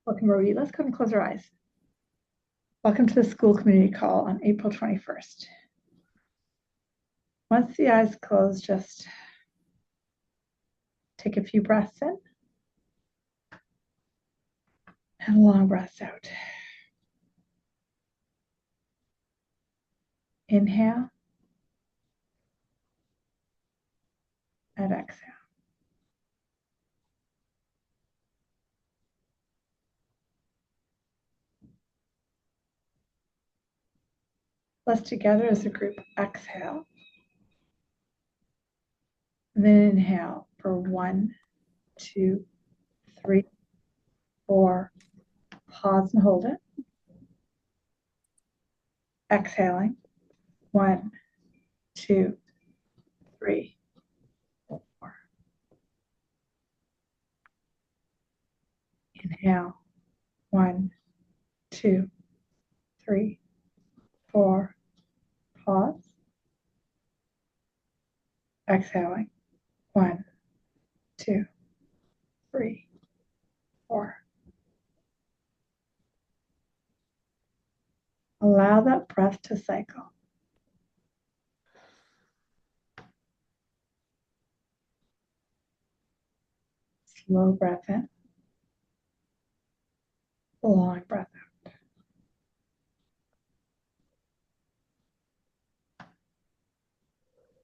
Welcome, Rody. Let's go and close our eyes. Welcome to the Skool community call on April 21st. Once the eyes close, just take a few breaths in and long breaths out. Inhale and exhale. Let's together as a group exhale. And then inhale for 1, 2, 3, 4. Pause and hold it. Exhaling. 1, 2, 3, 4. Inhale. 1, 2, 3, 4. Pause. Exhaling. 1, 2, 3, 4. Allow that breath to cycle. Slow breath in. Long breath out.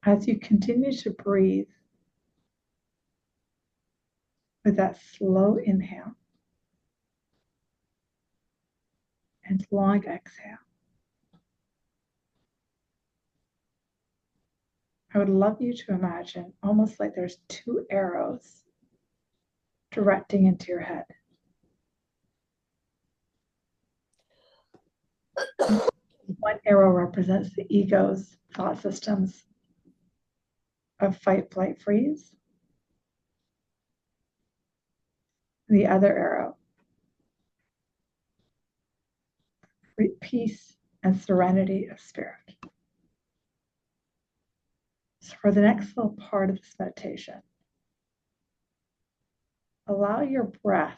As you continue to breathe with that slow inhale and long exhale, I would love you to imagine almost like there's 2 arrows directing into your head. One arrow represents the ego's thought systems of fight, flight, freeze. The other arrow, peace and serenity of spirit. So for the next little part of this meditation, allow your breath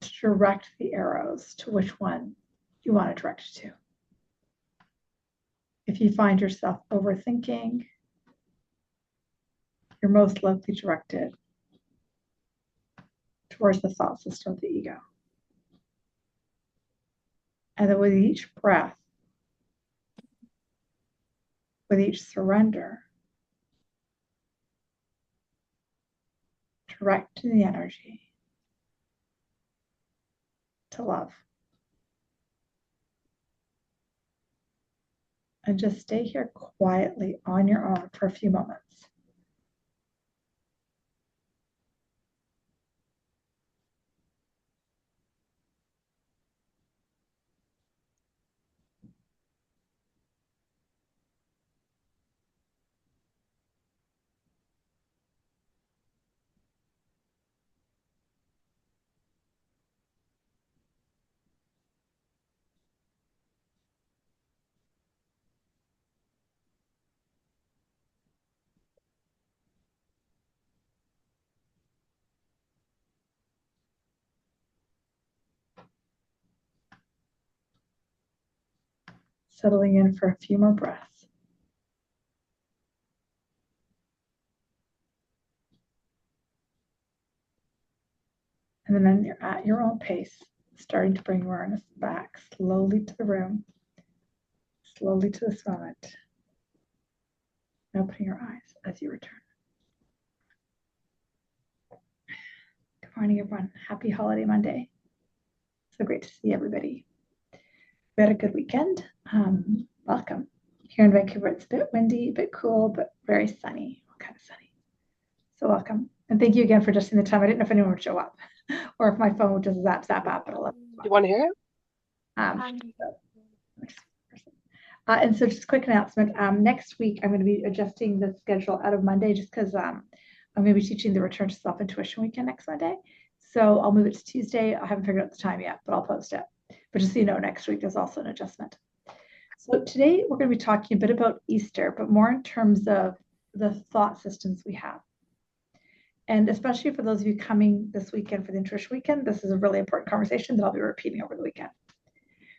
to direct the arrows to which one you want to direct it to. If you find yourself overthinking, you're most likely directed towards the thought system of the ego. And then with each breath, with each surrender, direct the energy to love. And just stay here quietly on your own for a few moments. Settling in for a few more breaths. And then at your own pace, starting to bring awareness back slowly to the room, slowly to this moment. And opening your eyes as you return. Good morning, everyone. Happy holiday Monday. So great to see everybody. We had a good weekend. Welcome. Here in Vancouver, it's a bit windy, a bit cool, but very sunny. Well, kind of sunny. So welcome. And thank you again for adjusting the time. I didn't know if anyone would show up or if my phone would just zap out. But Do you want to hear it? And so just a quick announcement. Next week, I'm going to be adjusting the schedule out of Monday just because I'm going to be teaching the Return to Self-Intuition weekend next Monday. So I'll move it to Tuesday. I haven't figured out the time yet, but I'll post it. But just so you know, next week there's also an adjustment. So today we're going to be talking a bit about Easter, but more in terms of the thought systems we have. And especially for those of you coming this weekend for the Intuition Weekend, this is a really important conversation that I'll be repeating over the weekend.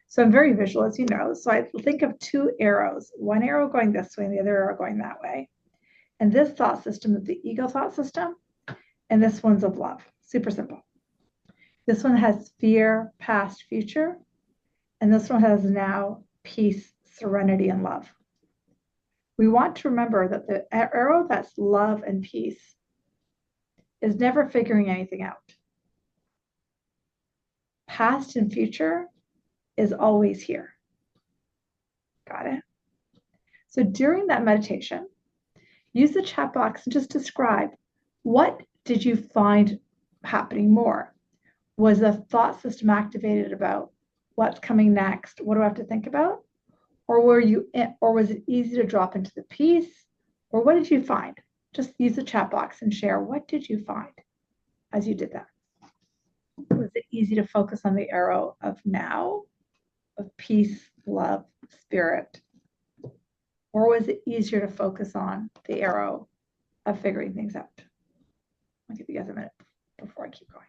So I'm very visual, as you know. So I think of two arrows, one arrow going this way and the other arrow going that way. And this thought system is the ego thought system, and this one's of love. Super simple. This one has fear, past, future, and this one has now, peace, serenity, and love. We want to remember that the arrow that's love and peace is never figuring anything out. Past and future is always here. Got it? So during that meditation, use the chat box and just describe, what did you find happening more? Was the thought system activated about what's coming next? What do I have to think about? Or was it easy to drop into the peace? Or what did you find? Just use the chat box and share, what did you find as you did that? Was it easy to focus on the arrow of now, of peace, love, spirit? Or was it easier to focus on the arrow of figuring things out? I'll give you guys a minute before I keep going.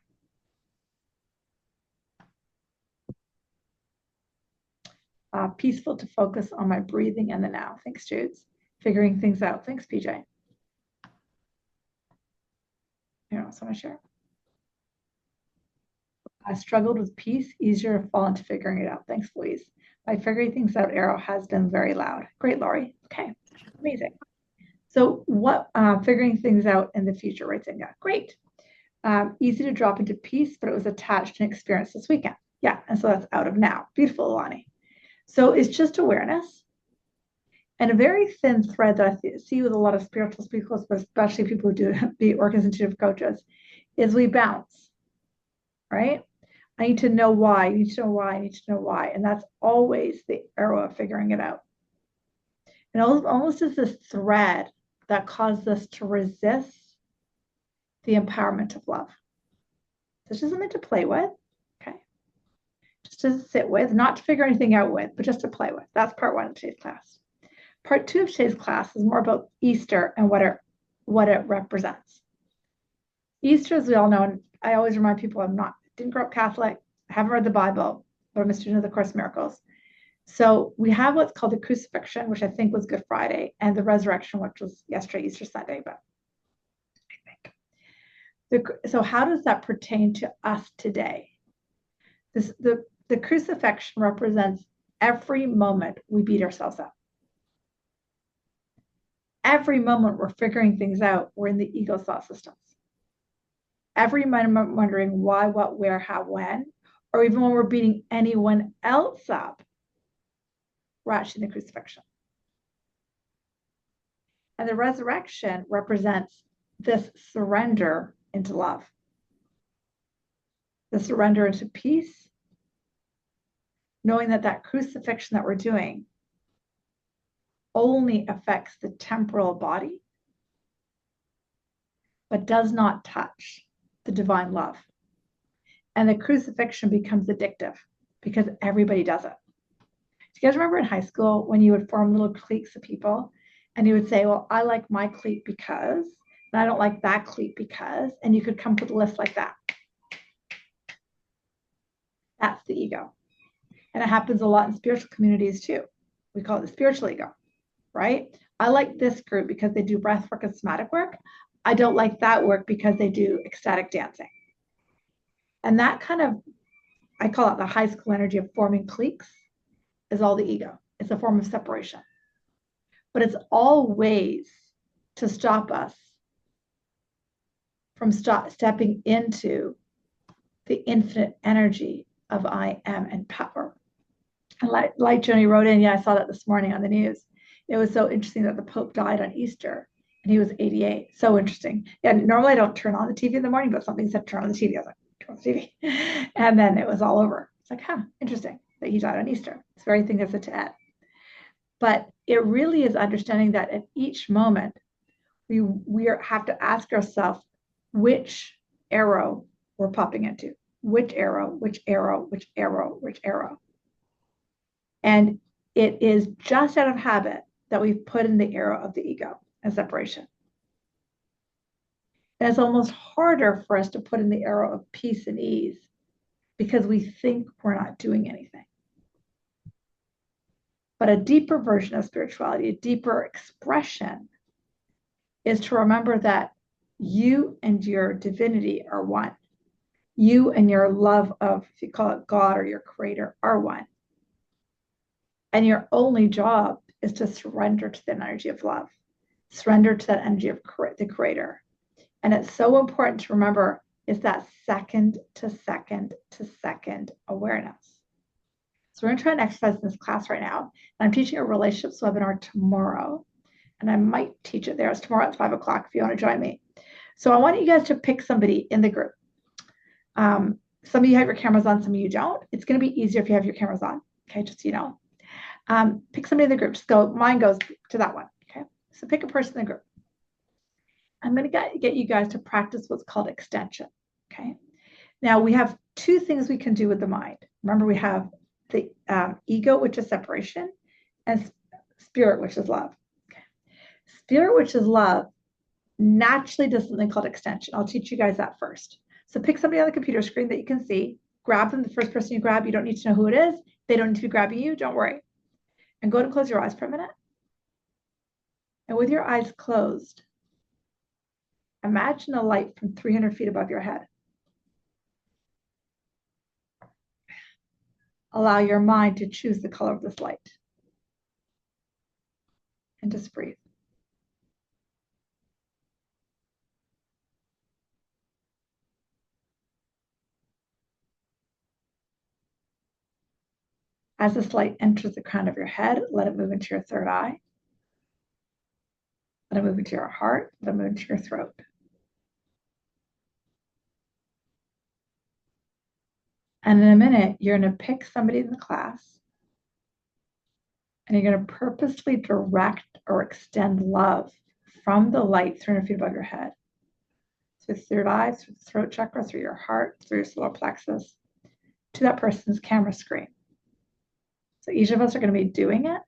Peaceful to focus on my breathing and the now. Thanks, Judes. Figuring things out. Thanks, PJ. You know, so I share. I struggled with peace, easier to fall into figuring it out. Thanks, Louise. My figuring things out arrow has been very loud. Great, Laurie. Okay, amazing. So what, figuring things out in the future, right? So, yeah, great. Easy to drop into peace, but it was attached to an experience this weekend. Yeah, and so that's out of now. Beautiful, Alani. So it's just awareness. And a very thin thread that I see with a lot of spiritual speakers, but especially people who do be organizative coaches, is we bounce, right? I need to know why, I need to know why, I need to know why. And that's always the arrow of figuring it out. And almost as this thread that causes us to resist the empowerment of love. This is something to play with, okay? Just to sit with, not to figure anything out with, but just to play with. That's part one of today's class. Part two of today's class is more about Easter and what it represents. Easter, as we all know, and I always remind people, didn't grow up Catholic, I haven't read the Bible, but I'm a student of the Course in Miracles. So we have what's called the crucifixion, which I think was Good Friday, and the resurrection, which was yesterday, Easter Sunday, but I think. So how does that pertain to us today? The crucifixion represents every moment we beat ourselves up. Every moment we're figuring things out, we're in the ego thought systems. Every moment wondering why, what, where, how, when, or even when we're beating anyone else up, we're actually in the crucifixion. And the resurrection represents this surrender into love, the surrender into peace, knowing that that crucifixion that we're doing only affects the temporal body, but does not touch the divine love. And the crucifixion becomes addictive because everybody does it. Do you guys remember in high school when you would form little cliques of people and you would say, well, I like my clique because, and I don't like that clique because, and you could come up with a list like that. That's the ego. And it happens a lot in spiritual communities too. We call it the spiritual ego, right? I like this group because they do breath work and somatic work. I don't like that work because they do ecstatic dancing. And that kind of, I call it the high school energy of forming cliques, is all the ego. It's a form of separation. But it's all ways to stop us from stepping into the infinite energy of I am and power. And like Joni wrote in, yeah, I saw that this morning on the news. It was so interesting that the Pope died on Easter and he was 88. So interesting. Yeah, normally I don't turn on the TV in the morning, but something said turn on the TV. I was like, turn on the TV. And then it was all over. It's like, interesting that he died on Easter. It's very thing that's to add. But it really is understanding that at each moment, we have to ask ourselves which arrow we're popping into. Which arrow, which arrow, which arrow, which arrow. And it is just out of habit that we've put in the arrow of the ego and separation. And it's almost harder for us to put in the arrow of peace and ease because we think we're not doing anything. But a deeper version of spirituality, a deeper expression, is to remember that you and your divinity are one. You and your love of, if you call it God or your creator, are one. And your only job is to surrender to the energy of love, surrender to that energy of the creator. And it's so important to remember is that second to second to second awareness. So we're going to try and exercise in this class right now. And I'm teaching a relationships webinar tomorrow. And I might teach it there. It's tomorrow at 5 o'clock if you want to join me. So I want you guys to pick somebody in the group. Some of you have your cameras on, some of you don't. It's going to be easier if you have your cameras on. Okay, just so you know. Pick somebody in the group. Just go, mine goes to that one. Okay, so pick a person in the group. I'm going to get you guys to practice what's called extension. Okay, now we have two things we can do with the mind. Remember, we have the ego, which is separation, and spirit, which is love. Okay. Spirit, which is love, naturally does something called extension. I'll teach you guys that first. So pick somebody on the computer screen that you can see. Grab them. The first person you grab, you don't need to know who it is. They don't need to be grabbing you. Don't worry. And go ahead and close your eyes for a minute. And with your eyes closed, imagine a light from 300 feet above your head. Allow your mind to choose the color of this light. And just breathe. As this light enters the crown of your head, let it move into your third eye. Let it move into your heart. Let it move into your throat. And in a minute, you're going to pick somebody in the class and you're going to purposely direct or extend love from the light 300 feet above your head. Through the third eye, through the throat chakra, through your heart, through your solar plexus, to that person's camera screen. So each of us are going to be doing it,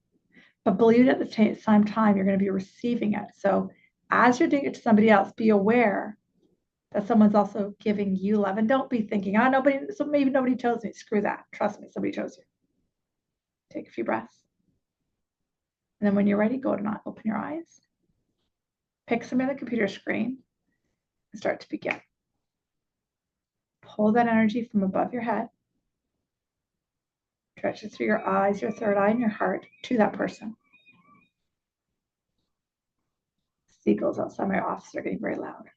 but believe it at the same time, you're going to be receiving it. So as you're doing it to somebody else, be aware that someone's also giving you love. And don't be thinking, oh, maybe nobody chose me. Screw that. Trust me, somebody chose you. Take a few breaths. And then when you're ready, go to open your eyes. Pick somebody on the computer screen and start to begin. Pull that energy from above your head. Stretch it through your eyes, your third eye, and your heart to that person. Seagulls outside my office are getting very loud.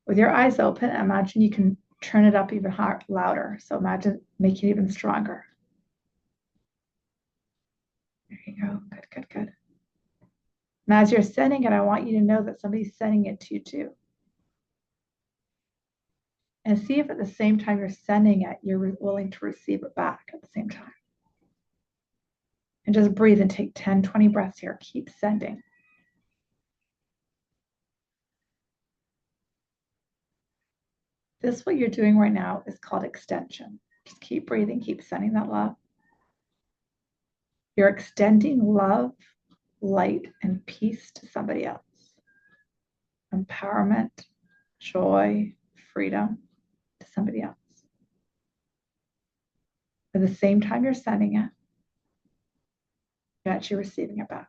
With your eyes open, imagine you can turn it up even louder. So imagine making it even stronger. There you go. Good, good, good. And as you're sending it, I want you to know that somebody's sending it to you too. And see if at the same time you're sending it, you're willing to receive it back at the same time. And just breathe and take 10, 20 breaths here. Keep sending. This, what you're doing right now, is called extension. Just keep breathing, keep sending that love. You're extending love, light, and peace to somebody else. Empowerment, joy, freedom to somebody else. At the same time you're sending it, you're actually receiving it back.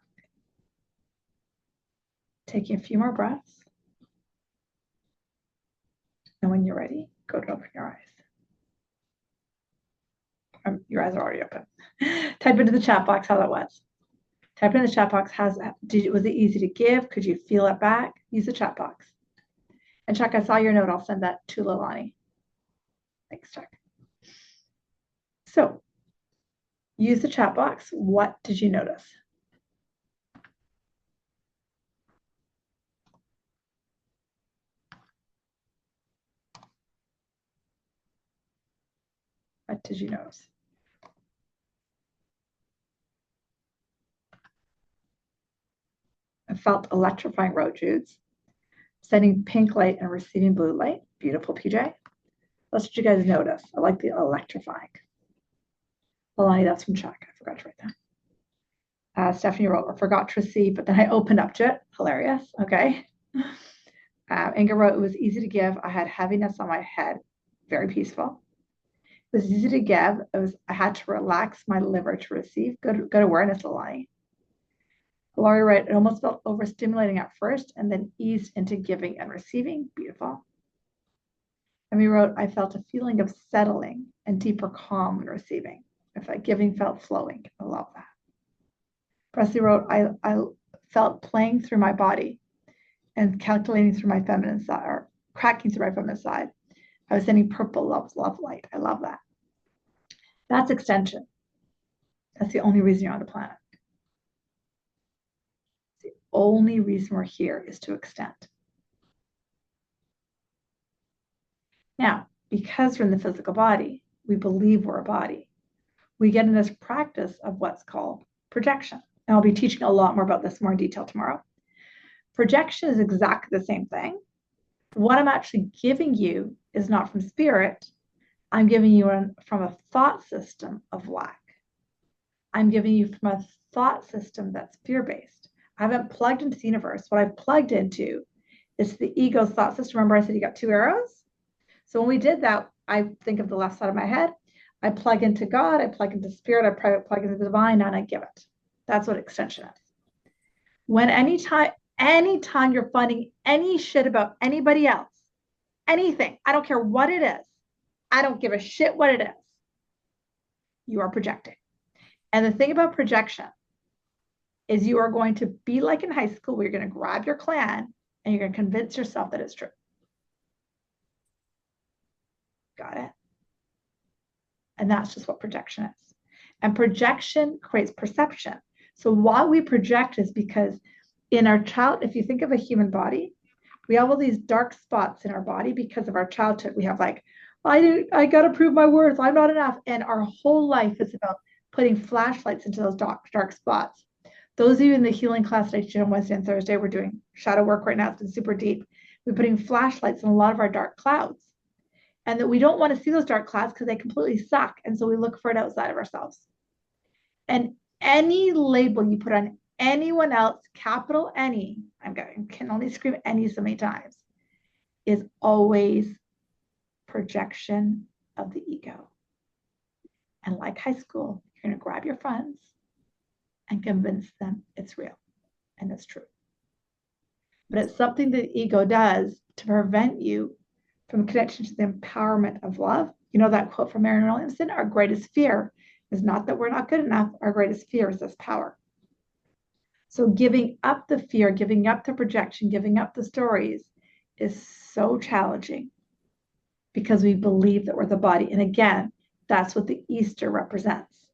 Taking a few more breaths. And when you're ready, go to open your eyes. Your eyes are already open. Type into the chat box how that was. Type in the chat box, was it easy to give? Could you feel it back? Use the chat box. And Chuck, I saw your note. I'll send that to Lilani. Thanks, Chuck. So use the chat box. What did you notice? What did you notice? I felt electrifying road Judes. Sending pink light and receiving blue light. Beautiful, PJ. That's what you guys notice. I like the electrifying. Lilani, that's from Chuck. I forgot to write that. Stephanie wrote, I forgot to receive, but then I opened up to it. Hilarious. Okay. Inga wrote, it was easy to give. I had heaviness on my head, very peaceful. It was easy to give. I had to relax my liver to receive. Good awareness, Alani. Laurie wrote, it almost felt overstimulating at first and then eased into giving and receiving. Beautiful. And we wrote, I felt a feeling of settling and deeper calm when receiving. If that giving felt flowing. I love that. Presley wrote, I felt playing through my body and calculating through my feminine side, or cracking through my feminine side. I was sending purple love light. I love that. That's extension. That's the only reason you're on the planet. The only reason we're here is to extend. Now, because we're in the physical body, we believe we're a body. We get in this practice of what's called projection. And I'll be teaching a lot more about this more in detail tomorrow. Projection is exactly the same thing. What I'm actually giving you is not from spirit. I'm giving you from a thought system of lack. I'm giving you from a thought system that's fear-based. I haven't plugged into the universe. What I've plugged into is the ego's thought system. Remember I said you got two arrows? So when we did that, I think of the left side of my head. I plug into God, I plug into spirit, I plug into the divine, and I give it. That's what extension is. When anytime you're finding any shit about anybody else, anything, I don't care what it is, I don't give a shit what it is, you are projecting. And the thing about projection is you are going to be like in high school where you're going to grab your clan and you're going to convince yourself that it's true. Got it? And that's just what projection is. And projection creates perception. So why we project is because in our child, if you think of a human body, we have all these dark spots in our body because of our childhood. We have like, I got to prove my worth. I'm not enough. And our whole life is about putting flashlights into those dark spots. Those of you in the healing class that I teach on Wednesday and Thursday, we're doing shadow work right now. It's been super deep. We're putting flashlights in a lot of our dark clouds. And that we don't want to see those dark clouds because they completely suck. And so we look for it outside of ourselves. And any label you put on anyone else, capital Any, I can only scream any so many times, is always projection of the ego. And like high school, you're going to grab your friends and convince them it's real and it's true. But it's something that the ego does to prevent you from connection to the empowerment of love. You know that quote from Marianne Williamson, our greatest fear is not that we're not good enough. Our greatest fear is this power. So giving up the fear, giving up the projection, giving up the stories is so challenging because we believe that we're the body. And again, that's what the Easter represents.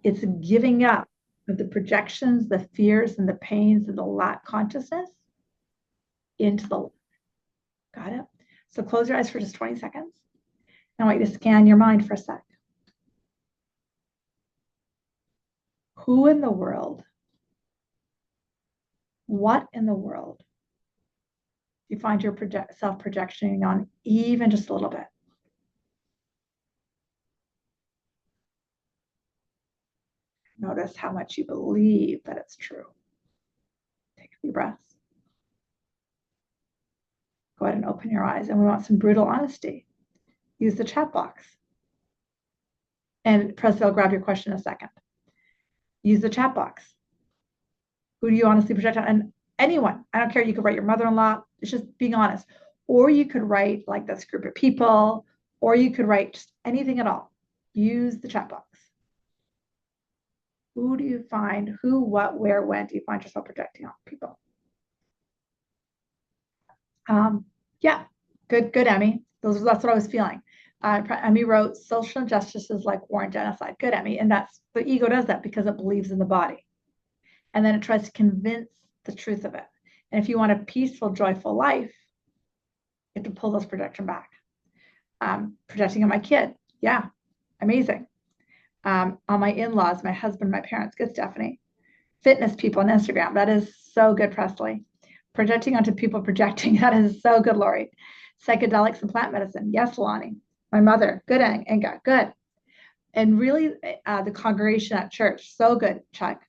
It's giving up of the projections, the fears, and the pains, and the lack consciousness into the love. Got it? So close your eyes for just 20 seconds. I want you to scan your mind for a sec. Who in the world, what in the world do you find your self-projectioning on even just a little bit? Notice how much you believe that it's true. Take a few breaths. Go ahead and open your eyes. And we want some brutal honesty. Use the chat box. And Presley, I'll grab your question in a second. Use the chat box. Who do you honestly project on? And anyone, I don't care. You could write your mother-in-law. It's just being honest. Or you could write like this group of people, or you could write just anything at all. Use the chat box. Who do you find, who, what, where, when do you find yourself projecting on people? Yeah, good, Emmy. That's what I was feeling. Emmy wrote, social injustices like war and genocide. Good, Emmy. And that's, the ego does that because it believes in the body. And then it tries to convince the truth of it. And if you want a peaceful, joyful life, you have to pull those projection back. Projecting on my kid. Yeah, amazing. On my in-laws, my husband, my parents. Good, Stephanie. Fitness people on Instagram. That is so good, Presley. Projecting onto people projecting. That is so good, Lori. Psychedelics and plant medicine. Yes, Lonnie. My mother. Good, Inga. Good. And really, the congregation at church. So good, Chuck.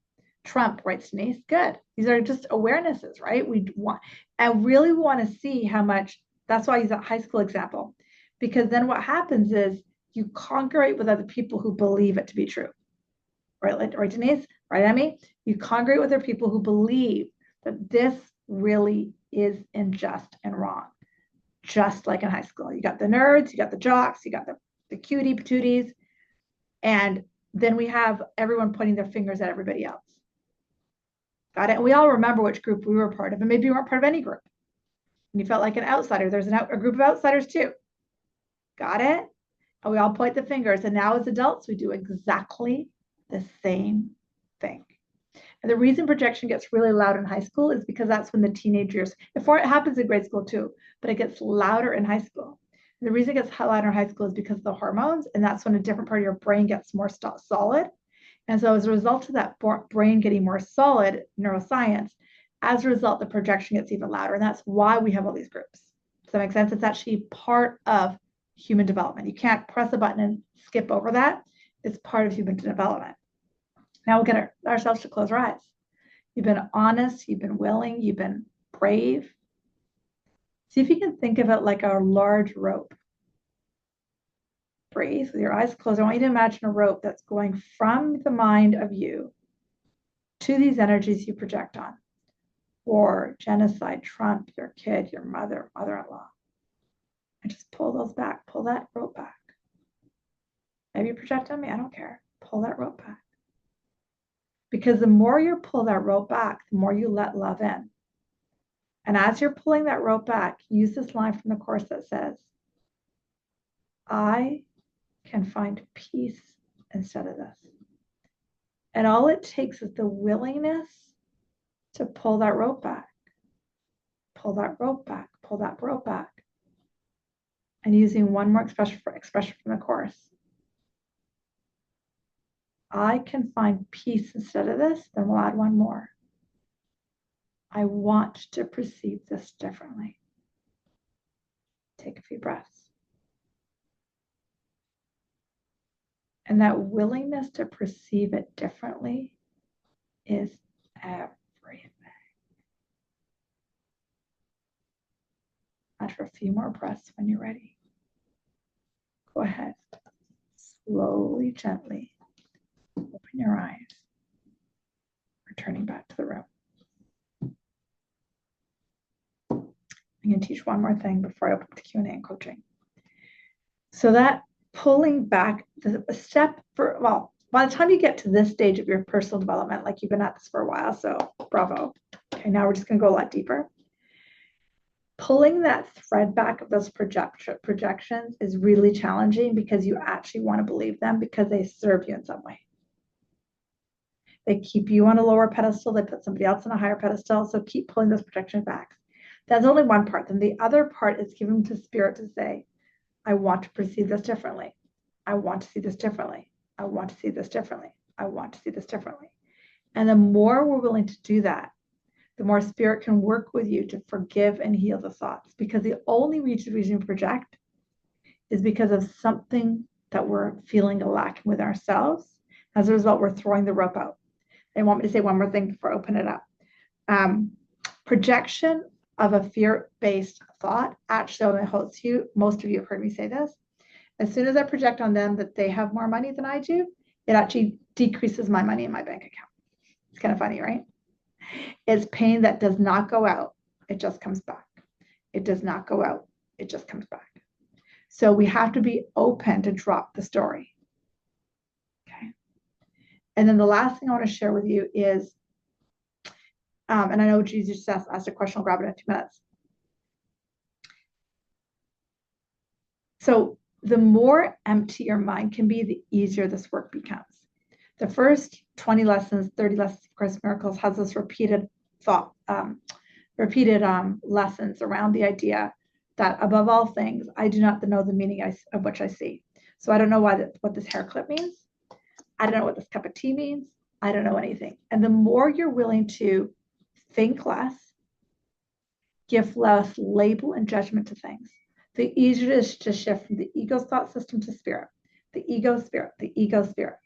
Trump, writes Denise. Good. These are just awarenesses, right? We want, I really want to see how much, that's why I use that high school example, because then what happens is you congregate with other people who believe it to be true. Right, Denise? Right, Emmy? You congregate with other people who believe that this really is unjust and wrong, just like in high school. You got the nerds, you got the jocks, you got the cutie patooties, and then we have everyone pointing their fingers at everybody else. Got it? And we all remember which group we were part of, and maybe you weren't part of any group. And you felt like an outsider. There's a group of outsiders too. Got it? And we all point the fingers. And now as adults, we do exactly the same thing. And the reason projection gets really loud in high school is because that's when the teenage years, before it happens in grade school too, but it gets louder in high school. And the reason it gets louder in high school is because of the hormones, and that's when a different part of your brain gets more solid. And so as a result of that brain getting more solid, neuroscience, as a result, the projection gets even louder. And that's why we have all these groups. Does that make sense? It's actually part of human development. You can't press a button and skip over that. It's part of human development. Now we'll get ourselves to close our eyes. You've been honest, you've been willing, you've been brave. See if you can think of it like a large rope. Breathe with your eyes closed. I want you to imagine a rope that's going from the mind of you to these energies you project on. War, genocide, Trump, your kid, your mother, mother-in-law. And just pull those back. Pull that rope back. Maybe you project on me. I don't care. Pull that rope back. Because the more you pull that rope back, the more you let love in. And as you're pulling that rope back, use this line from the Course that says, I can find peace instead of this. And all it takes is the willingness to pull that rope back. Pull that rope back. Pull that rope back. And using one more expression from the Course. I can find peace instead of this, then we'll add one more. I want to perceive this differently. Take a few breaths. And that willingness to perceive it differently is everything. After a few more breaths when you're ready. Go ahead. Slowly, gently open your eyes. Returning back to the room. I'm going to teach one more thing before I open up to Q&A and coaching. So that pulling back, the step for, well, by the time you get to this stage of your personal development, like you've been at this for a while, so bravo. Okay, now we're just going to go a lot deeper. Pulling that thread back of those projections is really challenging because you actually want to believe them because they serve you in some way. They keep you on a lower pedestal. They put somebody else on a higher pedestal. So keep pulling those projections back. That's only one part. Then the other part is giving to Spirit to say, I want to perceive this differently. I want to see this differently. I want to see this differently. I want to see this differently. And the more we're willing to do that, the more Spirit can work with you to forgive and heal the thoughts. Because the only reason we project is because of something that we're feeling a lack with ourselves. As a result, we're throwing the rope out. I want me to say one more thing before I open it up. Projection of a fear-based thought actually only holds you. Most of you have heard me say this. As soon as I project on them that they have more money than I do, it actually decreases my money in my bank account. It's kind of funny, right? It's pain that does not go out. It just comes back. It does not go out. It just comes back. So we have to be open to drop the story. Okay. And then the last thing I want to share with you is, and I know Jesus just asked a question, I'll grab it in 2 minutes. So the more empty your mind can be, the easier this work becomes. The first 20 lessons, 30 lessons of Course in Miracles has this repeated thought, lessons around the idea that above all things, I do not know the meaning of which I see. So I don't know what this hair clip means. I don't know what this cup of tea means. I don't know anything. And the more you're willing to think less, give less label and judgment to things, the easier it is to shift from the ego's thought system to Spirit, the ego, Spirit, the ego, Spirit.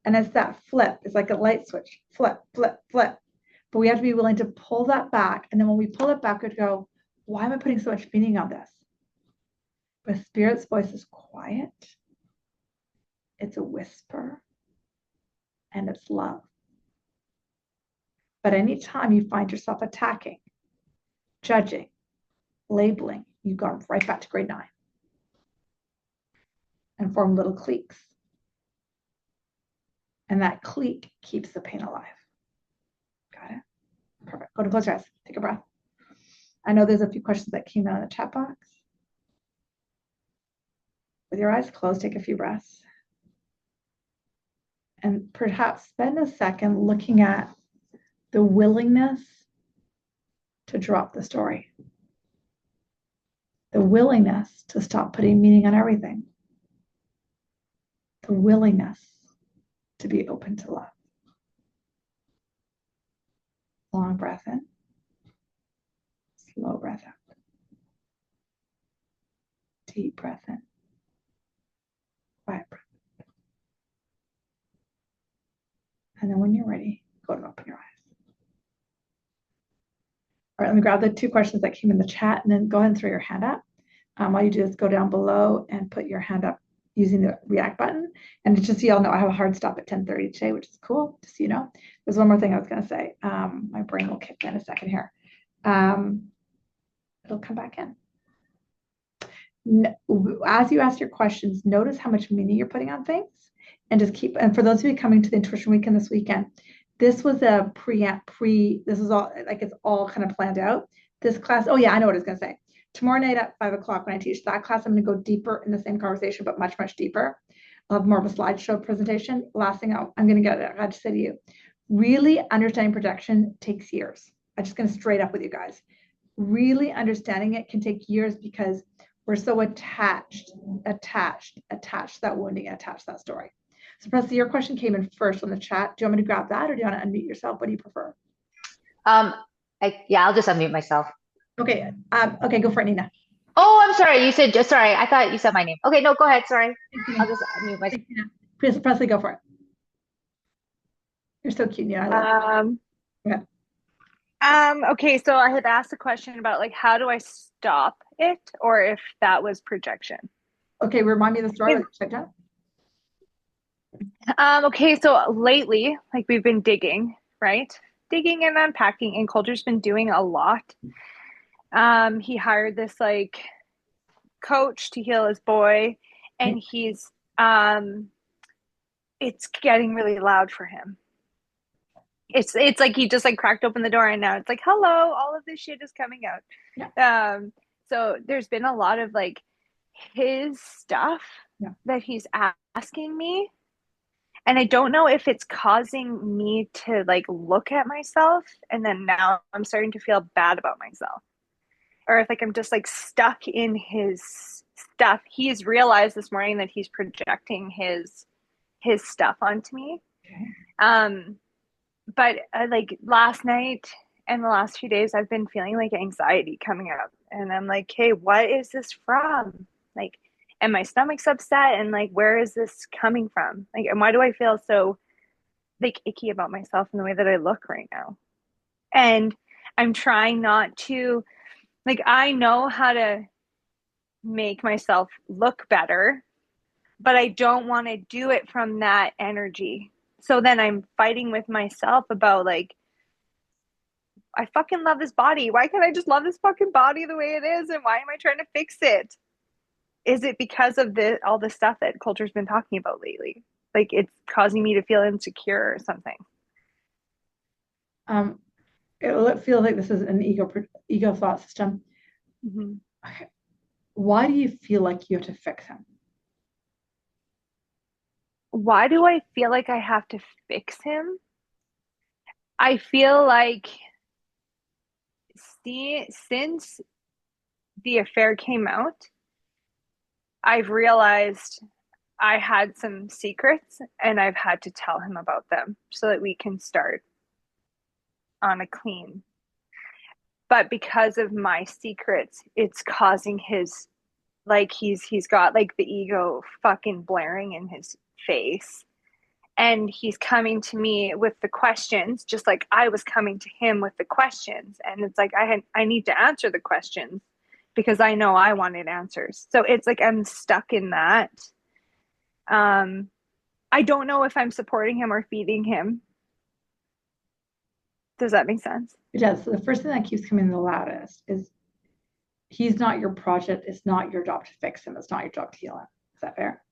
And it's that flip. It's like a light switch. Flip, flip, flip. But we have to be willing to pull that back. And then when we pull it back, we go, why am I putting so much meaning on this? But Spirit's voice is quiet. It's a whisper. And it's love. But anytime you find yourself attacking, judging, labeling, you go right back to grade 9 and form little cliques. And that clique keeps the pain alive. Got it? Perfect. Go to close your eyes. Take a breath. I know there's a few questions that came out in the chat box. With your eyes closed, take a few breaths. And perhaps spend a second looking at the willingness to drop the story. The willingness to stop putting meaning on everything. The willingness to be open to love. Long breath in. Slow breath out. Deep breath in. Quiet breath. And then when you're ready, go to open your eyes. All right, let me grab the 2 questions that came in the chat and then go ahead and throw your hand up. All you do is go down below and put your hand up using the react button. And just so y'all know, I have a hard stop at 10:30 today, which is cool, just so you know. There's one more thing I was gonna say. My brain will kick in a second here. It'll come back in. As you ask your questions, notice how much meaning you're putting on things and just keep, and for those of you coming to the Intuition Weekend this weekend, this was a this is all, like it's all kind of planned out. This class, oh yeah, I know what I was gonna say. Tomorrow night at 5 o'clock when I teach that class, I'm gonna go deeper in the same conversation, but much, much deeper. I'll have more of a slideshow presentation. Last thing I'm gonna get, I had to say to you, really understanding projection takes years. I'm just gonna straight up with you guys. Really understanding it can take years because we're so attached to that wounding, attached to that story. So Presley, your question came in first on the chat. Do you want me to grab that or do you want to unmute yourself? What do you prefer? Yeah, I'll just unmute myself. Okay. Okay, go for it, Nina. Oh, I'm sorry. You said, sorry. I thought you said my name. Okay, no, go ahead. Sorry. I'll just unmute myself. Please, Presley, go for it. You're so cute, Nina. I love it. Okay, so I had asked a question about like how do I stop it, or if that was projection. Okay, remind me of the story. Check out. Okay, so lately, like we've been digging, right? Digging and unpacking, and Coulter's been doing a lot. He hired this like coach to heal his boy, and he's it's getting really loud for him. It's like he just like cracked open the door and now it's like, hello, all of this shit is coming out. Yeah. So there's been a lot of like his stuff that he's asking me. And I don't know if it's causing me to like look at myself and then now I'm starting to feel bad about myself. Or if like I'm just like stuck in his stuff. He's realized this morning that he's projecting his stuff onto me. Okay. But like last night and the last few days, I've been feeling like anxiety coming up. And I'm like, hey, what is this from? Like, and my stomach's upset. And like, where is this coming from? Like, and why do I feel so like icky about myself in the way that I look right now? And I'm trying not to, like, I know how to make myself look better, but I don't want to do it from that energy. So then I'm fighting with myself about like, I fucking love this body. Why can't I just love this fucking body the way it is? And why am I trying to fix it? Is it because of all the stuff that Coulter's been talking about lately? Like it's causing me to feel insecure or something. It feels like this is an ego thought system. Mm-hmm. Okay. Why do you feel like you have to fix him? Why do I feel like I have to fix him? I feel like since the affair came out, I've realized I had some secrets and I've had to tell him about them so that we can start on a clean. But because of my secrets, it's causing his, like he's got like the ego fucking blaring in his face. and he's coming to me with the questions, just like I was coming to him with the questions. And it's like I need to answer the questions because I know I wanted answers. So it's like I'm stuck in that. I don't know if I'm supporting him or feeding him. Does that make sense? It does. So the first thing that keeps coming the loudest is he's not your project. It's not your job to fix him. It's not your job to heal him. Is that fair?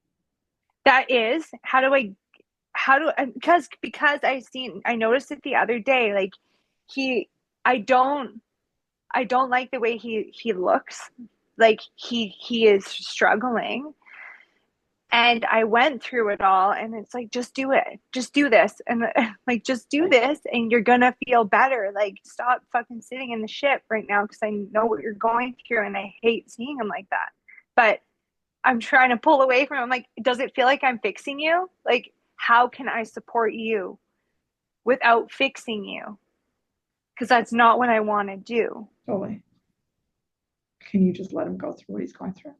That is, because I noticed it the other day, like he, I don't like the way he looks, like he is struggling. And I went through it all, and it's like, just do it, just do this, and like, just do this, and you're gonna feel better. Like, stop fucking sitting in the shit right now, because I know what you're going through, and I hate seeing him like that. But I'm trying to pull away from him. I'm like, does it feel like I'm fixing you? Like, how can I support you without fixing you? Because that's not what I want to do. Totally. Can you just let him go through what he's going through?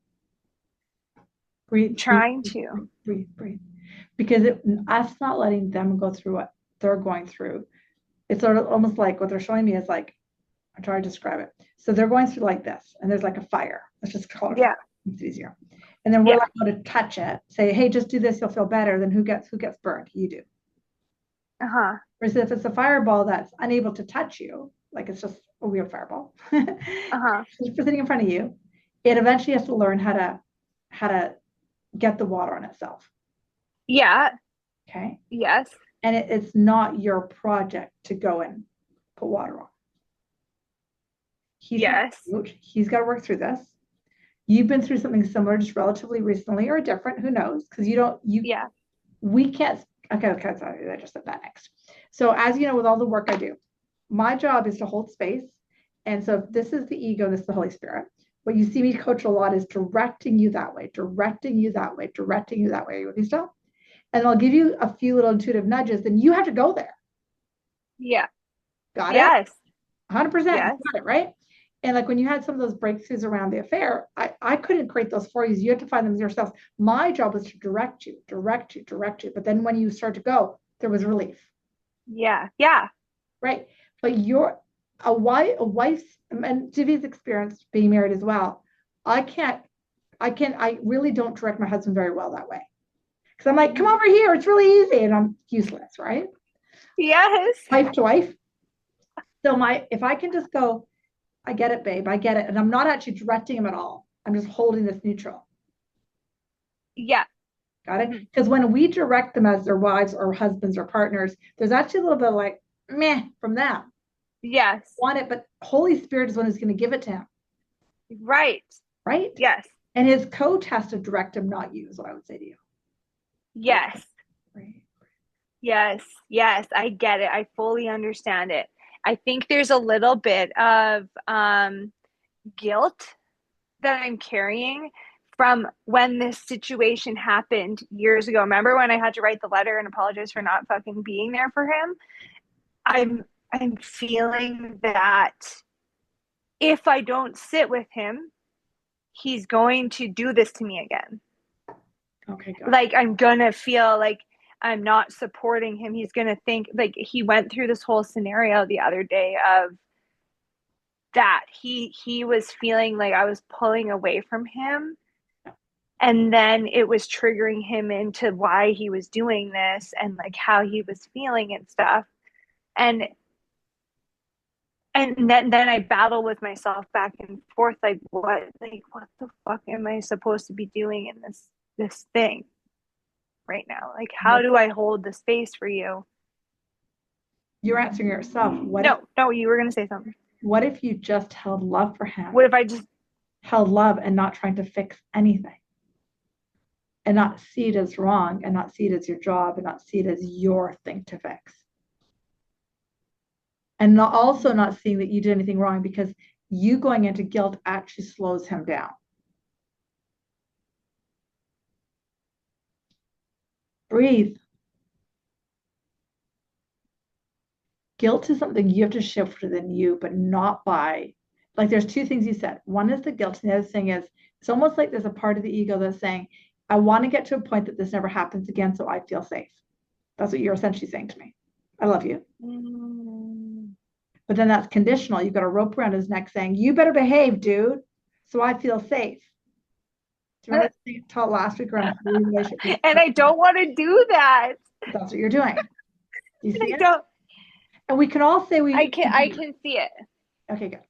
Breathe. Trying breathe, to. Breathe. Because us not letting them go through what they're going through, it's sort of almost like what they're showing me is like, I'm trying to describe it. So they're going through like this, and there's like a fire. Let's just call it Yeah. It's easier. And then we're like going to touch it, say, hey, just do this, you'll feel better. Then who gets burned? You do. Whereas if it's a fireball that's unable to touch you, like it's just a weird fireball, just sitting in front of you, it eventually has to learn how to get the water on itself. Yeah. Okay. Yes. And it's not your project to go and put water on. He's got to work through this. You've been through something similar just relatively recently or different, who knows? Because we can't, okay, sorry, I just said that next. So as you know, with all the work I do, my job is to hold space. And so if this is the ego, this is the Holy Spirit. What you see me coach a lot is directing you that way, directing you that way. Are you with me still? And I'll give you a few little intuitive nudges, and you have to go there. Yeah. Got it? Yes. 100%. Yes. Got it, right? And like when you had some of those breakthroughs around the affair, I couldn't create those for you. You had to find them yourself. My job was to direct you. But then when you start to go, there was relief. Yeah. Right. But you're a wife's, and Divya's experience being married as well. I really don't direct my husband very well that way. Because I'm like, come over here. It's really easy. And I'm useless, right? Yes. Wife to wife. So if I can just go, I get it, babe. I get it. And I'm not actually directing him at all. I'm just holding this neutral. Yeah. Got it? Because when we direct them as their wives or husbands or partners, there's actually a little bit of like, meh from them. Yes. Want it, but Holy Spirit is one who's going to give it to him. Right. Right? Yes. And his coach has to direct him, not you, is what I would say to you. Yes. Right. Yes. I get it. I fully understand it. I think there's a little bit of guilt that I'm carrying from when this situation happened years ago. Remember when I had to write the letter and apologize for not fucking being there for him? I'm feeling that if I don't sit with him, he's going to do this to me again. Okay, good. Like I'm gonna feel like I'm not supporting him. He's gonna think, like, he went through this whole scenario the other day of that he was feeling like I was pulling away from him, and then it was triggering him into why he was doing this and like how he was feeling and stuff. And then I battle with myself back and forth, like what the fuck am I supposed to be doing in this thing right now? Like, how do I hold the space for you? You're answering yourself. No, you were gonna say something. What if you just held love for him? What if I just held love and not trying to fix anything? And not see it as wrong, and not see it as your job, and not see it as your thing to fix. And also not seeing that you did anything wrong, because you going into guilt actually slows him down. Breathe. Guilt is something you have to shift within you, but not by, like, there's two things you said. One is the guilt, and the other thing is, it's almost like there's a part of the ego that's saying, I want to get to a point that this never happens again, so I feel safe. That's what you're essentially saying to me. I love you. Mm. But then that's conditional. You've got a rope around his neck saying, you better behave, dude, so I feel safe. Do you remember I taught last week around relationship? And I don't want to do that. That's what you're doing. Do you see I it? don't. And we can all say I can see it. Okay, good.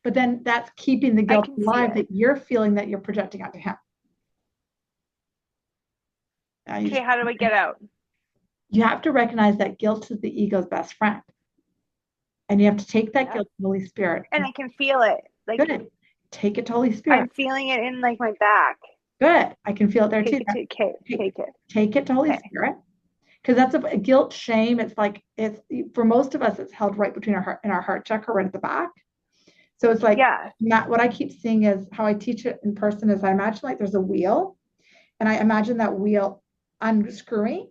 But then that's keeping the guilt alive that you're feeling that you're projecting onto him. Okay, how do I get out? You have to recognize that guilt is the ego's best friend. And you have to take that guilt to the Holy Spirit. And I can feel it. Like, good. Take it to Holy Spirit. I'm feeling it in like my back. Good. I can feel it there too. Take it to Holy Spirit. Because that's a guilt, shame. It's like, it's for most of us, it's held right between our heart and our heart chakra, right at the back. So it's like, what I keep seeing is how I teach it in person is I imagine like there's a wheel, and I imagine that wheel unscrewing,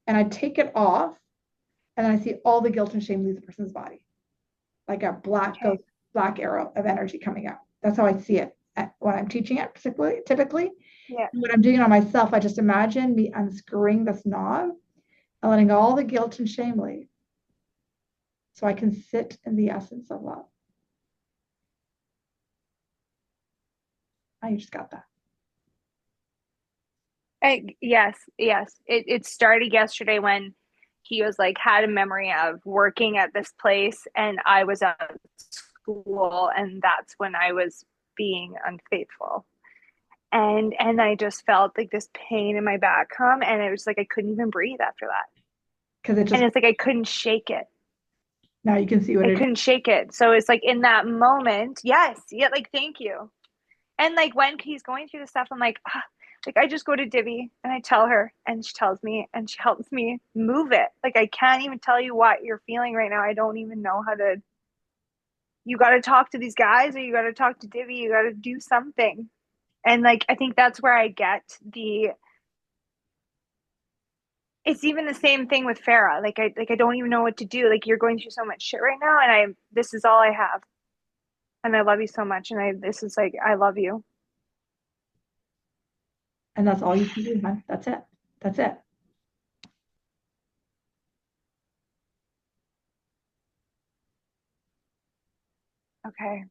and I take it off, and then I see all the guilt and shame leave the person's body, like a black arrow of energy coming out. That's how I see it when I'm teaching it, typically. Yeah. When I'm doing it on myself, I just imagine me unscrewing this knob and letting all the guilt and shame leave, so I can sit in the essence of love. Oh, you just got that. Yes. It started yesterday when he was like, had a memory of working at this place and I was at school, and that's when I was being unfaithful. And I just felt like this pain in my back come, and it was like I couldn't even breathe after that. And it's like I couldn't shake it. Now you can see what I couldn't shake it. So it's like in that moment, like thank you. And like when he's going through the stuff, I'm like I just go to Divvy and I tell her, and she tells me, and she helps me move it. Like I can't even tell you what you're feeling right now. I don't even know how to. You got to talk to these guys, or you got to talk to Divvy. You got to do something. And like I think that's where I get it's even the same thing with Farah. Like I don't even know what to do. Like you're going through so much shit right now, and this is all I have. And I love you so much, and this is like I love you. And that's all you can do, man. That's it. That's it. Okay.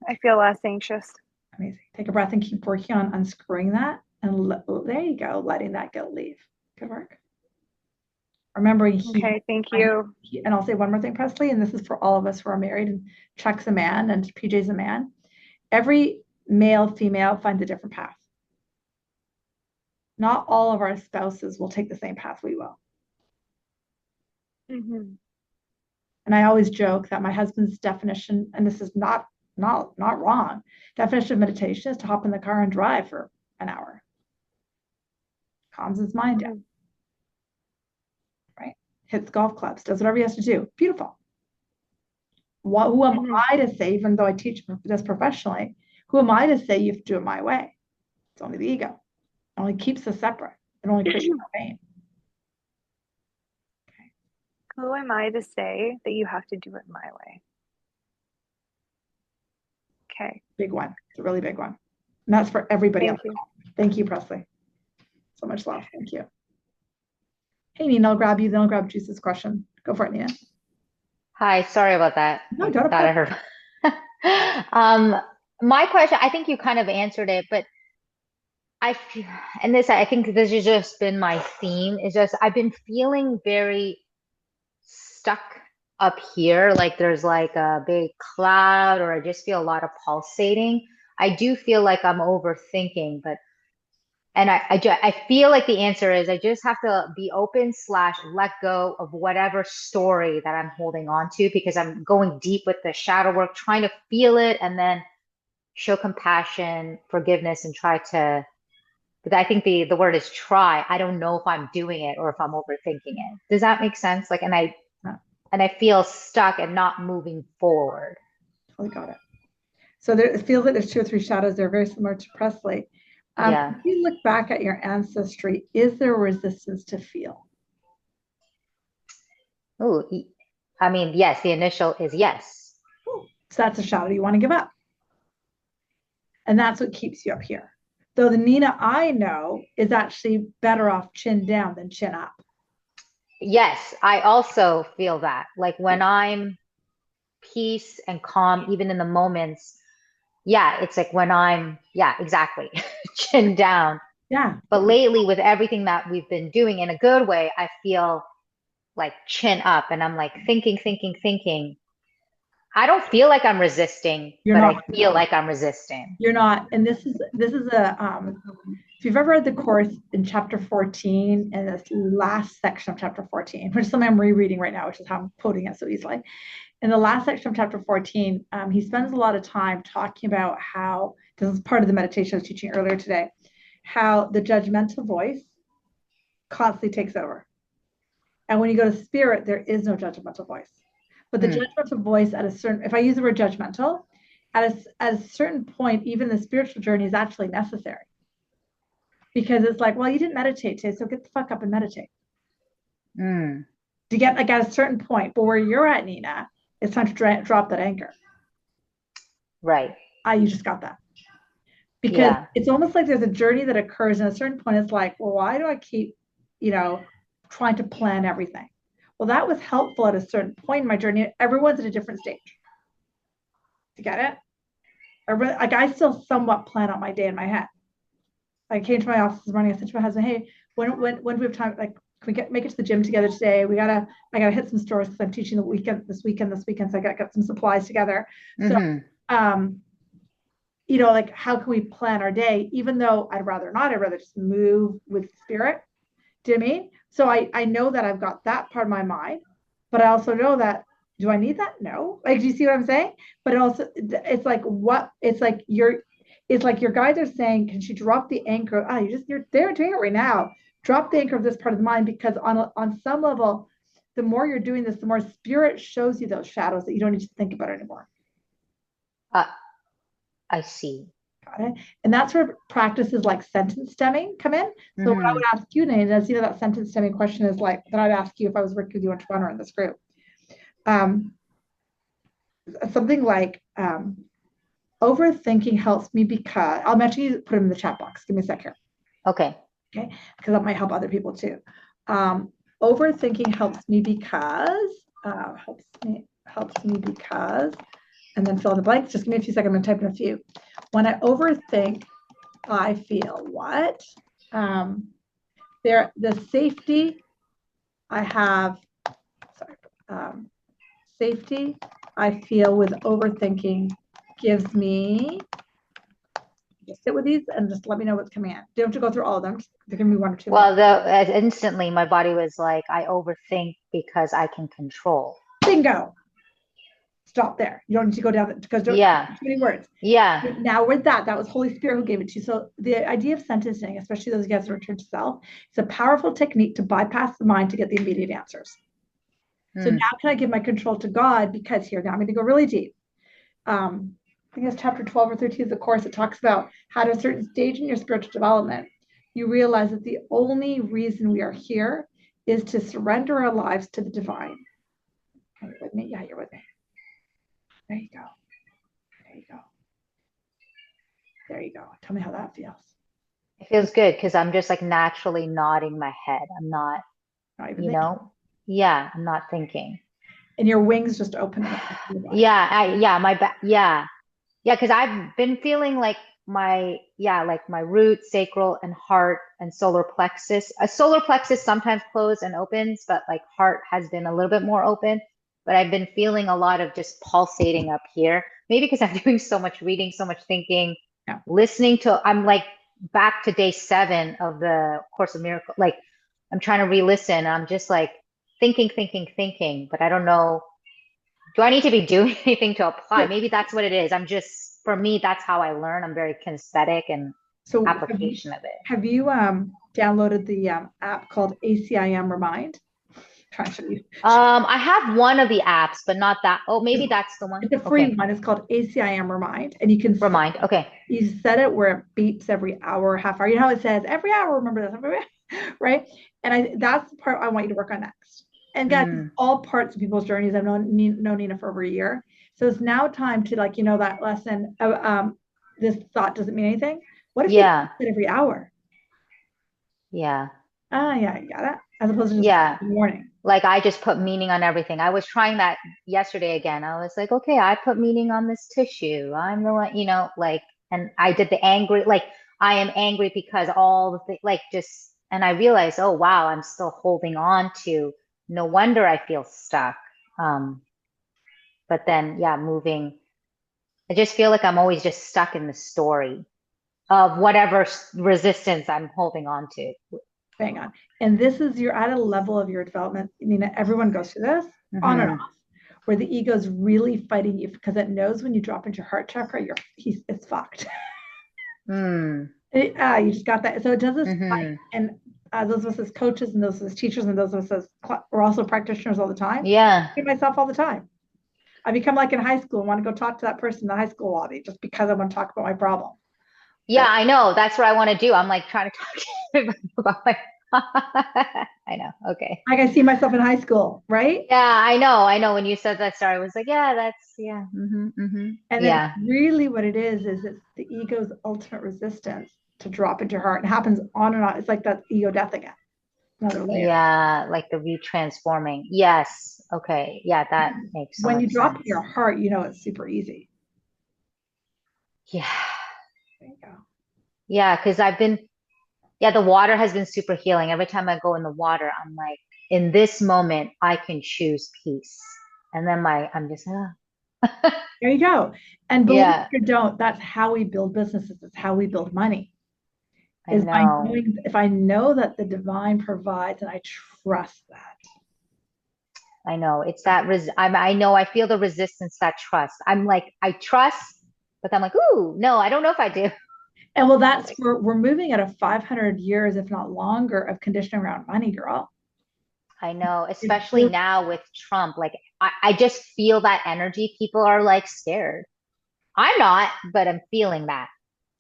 I feel less anxious. Amazing. Take a breath and keep working on unscrewing that. And there you go, letting that guilt leave. Good work. Remembering okay, thank you. And I'll say one more thing, Presley, and this is for all of us who are married, and Chuck's a man and PJ's a man. Every male, female finds a different path. Not all of our spouses will take the same path we will. Mm-hmm. And I always joke that my husband's definition, and this is not wrong, definition of meditation is to hop in the car and drive for an hour. Calms his mind down. Right? Hits golf clubs, does whatever he has to do. Beautiful. Who am I to say, even though I teach this professionally, who am I to say you have to do it my way? It's only the ego. It only keeps us separate. It only creates more pain. Okay. Who am I to say that you have to do it my way? Okay. Big one. It's a really big one. And that's for everybody else. Thank you, Presley. So much love. Thank you. Hey, Nina, I'll grab you. Then I'll grab Juice's question. Go for it, Nina. Hi, sorry about that. No, don't thought I heard. My question, I think you kind of answered it, but I think this has just been my theme. Is just I've been feeling very stuck up here, like there's like a big cloud, or I just feel a lot of pulsating. I do feel like I'm overthinking, but I feel like the answer is I just have to be open / let go of whatever story that I'm holding on to, because I'm going deep with the shadow work, trying to feel it and then show compassion, forgiveness, and try to. But I think the word is try. I don't know if I'm doing it or if I'm overthinking it. Does that make sense? Like, and I feel stuck and not moving forward. Totally got it. So it feels like there's 2 or 3 shadows. They're very similar to Presley. If you look back at your ancestry, is there resistance to feel? Oh, I mean, yes, the initial is yes. So that's a shadow you want to give up. And that's what keeps you up here. Though the Nina I know is actually better off chin down than chin up. Yes, I also feel that. Like when I'm peace and calm, even in the moments, yeah, it's like when I'm, yeah, exactly, chin down. Yeah. But lately, with everything that we've been doing in a good way, I feel like chin up and I'm like thinking, thinking, thinking. I don't feel like I'm resisting, You're but not. I feel like I'm resisting. You're not. And this is a if you've ever read the course in chapter 14 and this last section of chapter 14, which is something I'm rereading right now, which is how I'm quoting it so easily. In the last section of chapter 14, he spends a lot of time talking about how this is part of the meditation I was teaching earlier today, how the judgmental voice constantly takes over. And when you go to spirit, there is no judgmental voice. But the judgmental voice at a certain, if I use the word judgmental, at a certain point, even the spiritual journey is actually necessary. Because it's like, well, you didn't meditate today, so get the fuck up and meditate. Mm. To get like at a certain point, but where you're at, Nina, it's time to drop that anchor. Right. You just got that. Because Yeah. it's almost like there's a journey that occurs, and at a certain point, it's like, well, why do I keep, trying to plan everything? Well, that was helpful at a certain point in my journey. Everyone's at a different stage. You get it? I still somewhat plan out my day in my head. I came to my office this morning. I said to my husband, "Hey, when do we have time? Like, can we make it to the gym together today? I gotta hit some stores because I'm teaching this weekend. So I gotta get some supplies together. Mm-hmm. So, like, how can we plan our day? Even though I'd rather not, I'd rather just move with spirit. Do you know what I mean? So I know that I've got that part of my mind, but I also know that, do I need that? No. Like, do you see what I'm saying? But it's like your guides are saying, can she drop the anchor? You're there doing it right now. Drop the anchor of this part of the mind, because on some level, the more you're doing this, the more spirit shows you those shadows that you don't need to think about anymore. I see. Got it? And that's where practices like sentence stemming come in. So what I would ask you, Nate, is, that sentence stemming question is like that I'd ask you if I was working with you on Toronto in this group. Something like overthinking helps me because I'll mention you, put them in the chat box. Give me a sec here. Okay. Okay. Because that might help other people too. Overthinking helps me because and then fill in the blanks. Just give me a few seconds. I'm going to type in a few. When I overthink, I feel what? The safety I have, safety I feel with overthinking gives me, just sit with these and just let me know what's coming in. You don't have to go through all of them. There can be one or two. Well, instantly my body was like, I overthink because I can control. Bingo. Stop there. You don't need to go down because too many words. Yeah. Now with that was Holy Spirit who gave it to you. So the idea of sentencing, especially those guys who return to self, it's a powerful technique to bypass the mind to get the immediate answers. So now can I give my control to God? Because now I'm going to go really deep. I think it's chapter 12 or 13 of the course. It talks about how at a certain stage in your spiritual development, you realize that the only reason we are here is to surrender our lives to the divine. Are you with me? Yeah, you're with me. There you go. There you go. There you go. Tell me how that feels. It feels good because I'm just like naturally nodding my head. I'm not even I'm not thinking. And your wings just open up. My back. Yeah. Because I've been feeling like my root, sacral, and heart and solar plexus. A solar plexus sometimes closes and opens, but like heart has been a little bit more open. But I've been feeling a lot of just pulsating up here. Maybe because I'm doing so much reading, so much thinking, listening to, I'm like back to day 7 of the Course of Miracles. Like I'm trying to re-listen. I'm just like thinking, but I don't know. Do I need to be doing anything to apply? Maybe that's what it is. For me, that's how I learn. I'm very kinesthetic and application of it. Have you downloaded the app called ACIM Remind? Trying to show you. I have one of the apps, but not that. Oh, maybe that's the one. It's a free one. It's called ACIM Remind, and you can Remind. Okay. You set it where it beeps every hour, half hour. You know how it says every hour. Remember this, right? And that's the part I want you to work on next. And guys, all parts of people's journeys. I've known Nina for over a year, so it's now time to that lesson. This thought doesn't mean anything. What if you Yeah. did it every hour? Yeah. Yeah, you got it. As opposed to just Yeah. in the morning. Like I just put meaning on everything. I was trying that yesterday again. I was like, okay, I put meaning on this tissue. I'm the one, like, and I did the angry, like, I am angry because all the things, like, just, and I realized, oh, wow, I'm still holding on to, no wonder I feel stuck. Um, but then, yeah, moving, I just feel like I'm always just stuck in the story of whatever resistance I'm holding on to. Bang on. And this is, you're at a level of your development. I mean, everyone goes through this on and Hmm. off, where the ego is really fighting you because it knows when you drop into your heart chakra, it's fucked. Mm. You just got that. So it does this fight. Hmm. And those of us as coaches and those of us as teachers and those of us as we're also practitioners all the time. Yeah. I myself all the time. I become like in high school and want to go talk to that person in the high school lobby just because I want to talk about my problem. Yeah, I know. That's what I want to do. I'm like trying to talk to everybody about my. I know. Okay. Like I see myself in high school, right? Yeah, I know. I know. When you said that story, I was like, yeah, that's yeah. And then Yeah. really what it is it's the ego's ultimate resistance to drop into your heart. It happens on and on. It's like that ego death again. Another layer. Yeah, like the retransforming. Yes. Okay. Yeah, that makes so When you much drop in sense. your heart, it's super easy. Yeah. There you go. Yeah, because the water has been super healing. Every time I go in the water, I'm like, in this moment, I can choose peace. And then I'm just, There you go. And believe yeah, it or don't, that's how we build businesses. It's how we build money. I Is by know. knowing, if I know that the divine provides and I trust that. I know it's that I know I feel the resistance, that trust. I'm like, I trust, but I'm like, ooh, no, I don't know if I do. And well, that's where we're moving at a 500 years, if not longer, of conditioning around money, girl. I know, It's especially really, now with Trump. Like, I just feel that energy. People are like scared. I'm not, but I'm feeling that.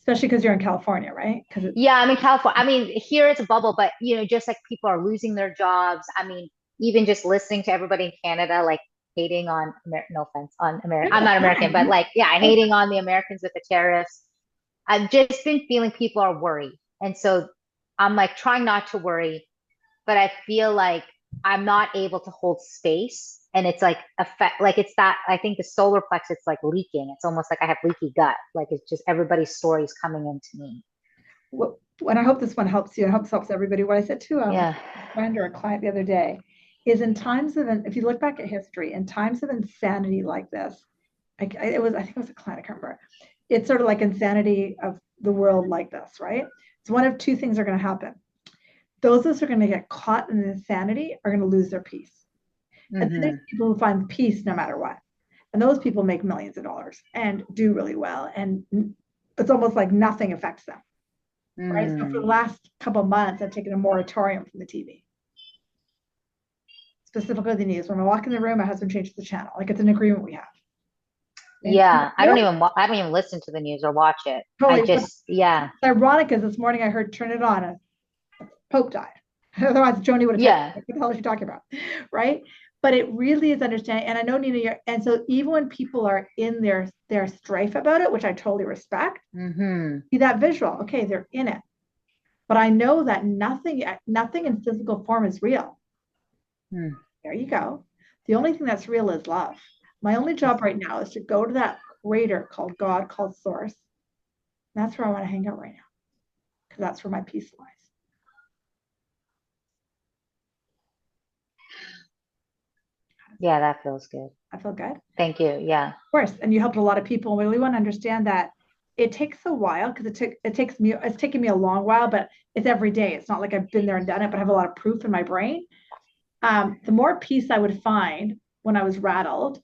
especially because you're in California, right? Because it's Yeah, I'm in California. I mean, here it's a bubble, but just like people are losing their jobs. I mean, even just listening to everybody in Canada, like hating on, no offense on America. I'm no, not American, but fine. like, yeah, hating on the Americans with the tariffs. I've just been feeling people are worried. And so I'm like trying not to worry, but I feel like I'm not able to hold space. And it's like like it's that I think the solar plex, it's like leaking. It's almost like I have leaky gut. Like it's just everybody's stories coming into me. When I hope this one helps you, I hope this helps everybody. What I said to Yeah. a friend or a client the other day is in times of, if you look back at history, in times of insanity like this, I think it was a client, I can't remember. It's sort of like insanity of the world like this, right? So one of two things are going to happen. Those of us who are going to get caught in insanity are going to lose their peace. And then there's people who find peace no matter what. And those people make millions of dollars and do really well. And it's almost like nothing affects them. Right. So for the last couple of months, I've taken a moratorium from the TV, specifically the news. When I walk in the room, my husband changes the channel. Like it's an agreement we have. And Yeah, I don't even listen to the news or watch it. I totally. just, yeah. What's ironic is this morning I heard turn it on and Pope died. Otherwise, Joni would have Yeah. texted, what the hell is she talking about? Right. But it really is understanding. And I know, Nina, and so even when people are in their strife about it, which I totally respect, see that visual. Okay, they're in it. But I know that nothing in physical form is real. There you go. The only thing that's real is love. My only job right now is to go to that crater called God, called Source. That's where I want to hang out right now, because that's where my peace lies. Yeah, that feels good. I feel good. Thank you. Yeah. Of course. And you helped a lot of people. We really want to understand that it takes a while, because it's taken me a long while, but it's every day. It's not like I've been there and done it, but I have a lot of proof in my brain. The more peace I would find when I was rattled,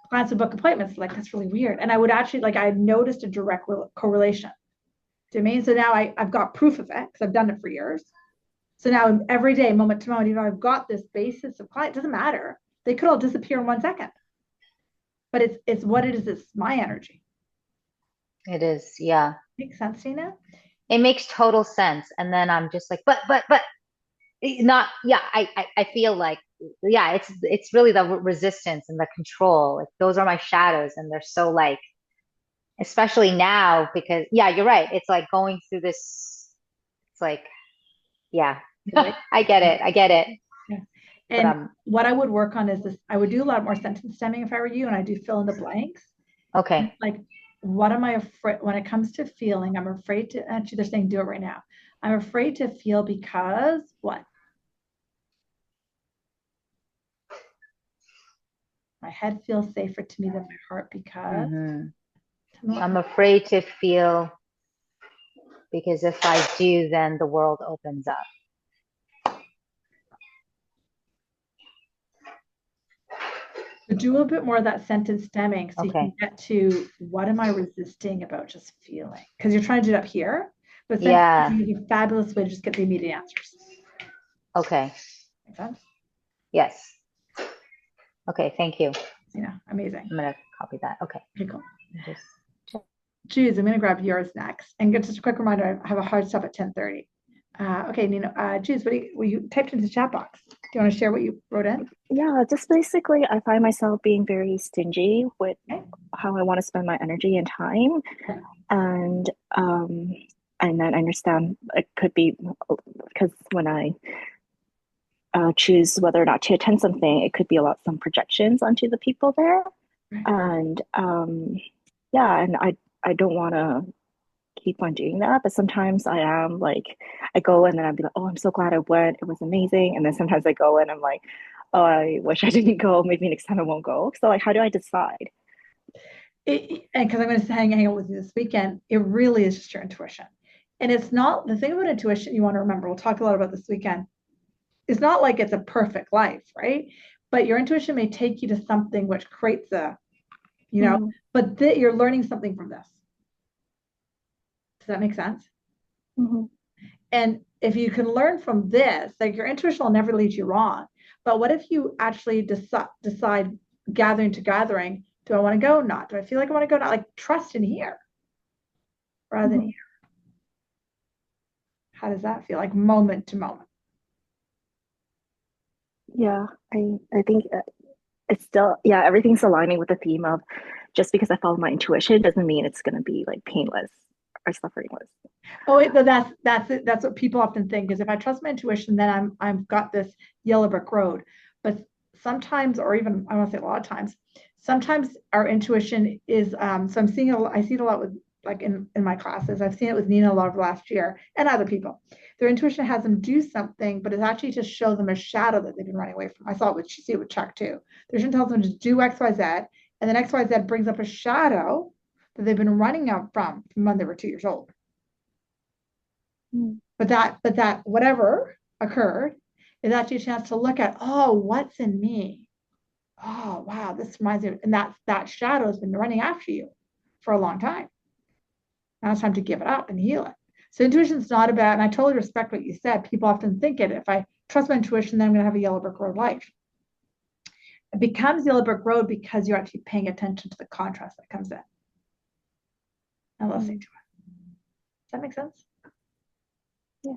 clients would book appointments. Like, that's really weird. And I would actually, like, I had noticed a direct correlation. Do you mean? So now I've got proof of it because I've done it for years. So now every day, moment to moment, I've got this basis of client. It doesn't matter. They could all disappear in 1 second. But it's what it is. It's my energy. It is. Yeah. Makes sense, Tina? It makes total sense. And then I'm just like, but not, yeah, I feel like, yeah, it's really the resistance and the control. Like those are my shadows, and they're so like especially now because yeah, you're right. It's like going through this, it's like, yeah, Right? I get it. I get it. Yeah. But And what I would work on is this. I would do a lot more sentence stemming if I were you, and I do fill in the blanks. okay. Like, what am I afraid when it comes to feeling? I'm afraid to, actually, they're saying do it right now. I'm afraid to feel because what? My head feels safer to me than my heart because I'm afraid to feel because if I do, then the world opens up. so do a bit more of that sentence stemming so you Okay. can get to what am I resisting about just feeling? Because you're trying to do it up here, but sentence Yeah. is a fabulous way to just get the immediate answers. Okay. Make sense? Yes. Okay. Thank you. Yeah, amazing. I'm gonna copy that. Okay. Okay, cool. Just Jeez, I'm going to grab yours next. And just a quick reminder, I have a hard stop at 10:30. Okay, Nina, Jeez, what you typed into the chat box? Do you want to share what you wrote in? Yeah, just basically, I find myself being very stingy with Okay. how I want to spend my energy and time, and and then I understand it could be because when I choose whether or not to attend something, it could be a lot some projections onto the people there, Right. and yeah, and I don't want to keep on doing that, but sometimes I am like I go and then I'd be like, oh, I'm so glad I went, it was amazing, and then sometimes I go and I'm like, oh, I wish I didn't go, maybe next time I won't go. So like, how do I decide? And because I'm going to hang out with you this weekend, it really is just your intuition. And it's not the thing about intuition you want to remember. We'll talk a lot about this weekend. It's not like it's a perfect life, right? But your intuition may take you to something which creates but you're learning something from this. Does that make sense? Mm-hmm. And if you can learn from this, like your intuition will never lead you wrong. But what if you actually decide gathering to gathering, do I want to go? Not. Do I feel like I want to go? Not. Like trust in here rather than here. How does that feel? Like moment to moment. Yeah, I think it's still, yeah, everything's aligning with the theme of just because I follow my intuition doesn't mean it's going to be like painless or sufferingless. Oh, wait, that's it. That's what people often think is if I trust my intuition, then I've got this yellow brick road. But sometimes, or even I want to say a lot of times, sometimes our intuition is so I'm seeing I see it a lot with like in my classes. I've seen it with Nina a lot of last year and other people. Their intuition has them do something, but it's actually to show them a shadow that they've been running away from. I saw it with see it with Chuck too. Their intuition tells them to do X, Y, Z, and then X, Y, Z brings up a shadow that they've been running out from when they were 2 years old. But that whatever occurred is actually a chance to look at, oh, what's in me? Oh, wow, this reminds me, and that shadow has been running after you for a long time. Now it's time to give it up and heal it. So intuition is not about, and I totally respect what you said. People often think it, if I trust my intuition, then I'm going to have a yellow brick road life. It becomes yellow brick road because you're actually paying attention to the contrast that comes in and listening to it. Does that make sense? Yeah.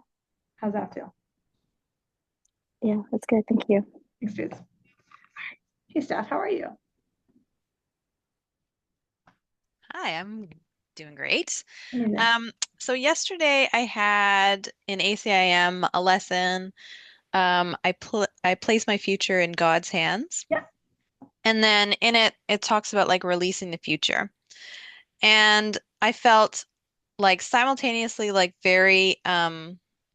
How's that feel? Yeah, that's good. Thank you. Thanks, dudes. Hey, Steph, how are you? Hi, I'm doing great. Amazing. So yesterday I had in ACIM a lesson. I place my future in God's hands. Yeah. And then in it talks about like releasing the future. And I felt like simultaneously like very